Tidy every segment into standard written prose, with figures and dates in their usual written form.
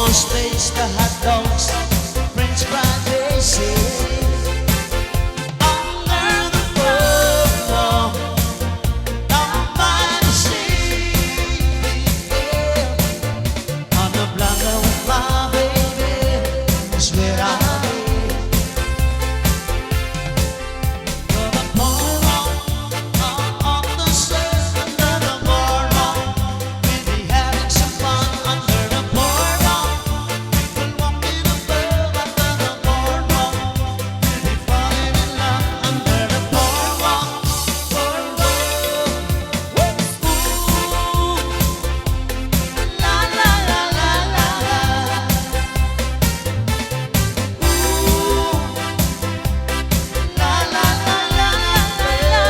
almost taste the hot dogs, French fries, they say. Under the boardwalk, down by the sea, yeah. On the blanket with my baby is where I'll be. For the boardwalk, on the surf, under the boardwalk, we'll be having some fun under the boardwalk. People walking above under the boardwalk, we'll be falling in love under the boardwalk. Boardwalk, ooh, la la la la la la. Ooh, la la la la la la.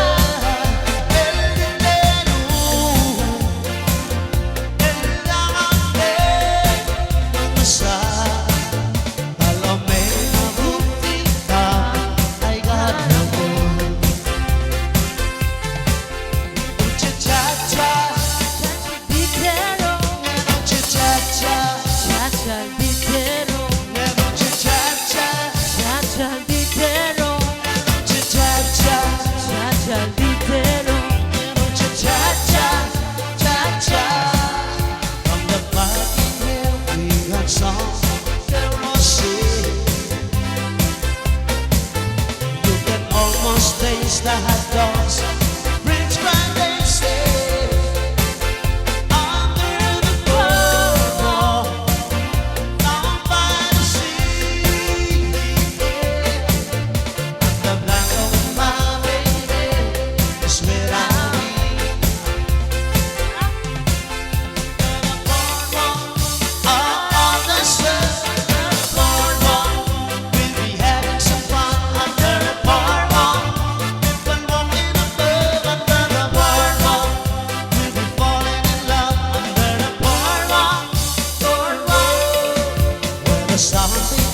Taste the hot dogs, French fries, they say. Under the boardwalk, down by the sea, yeah. The blanket with my baby is where I'll be. The boardwalk, on the surf, the boardwalk, we'll be having some fun under the boardwalk. Something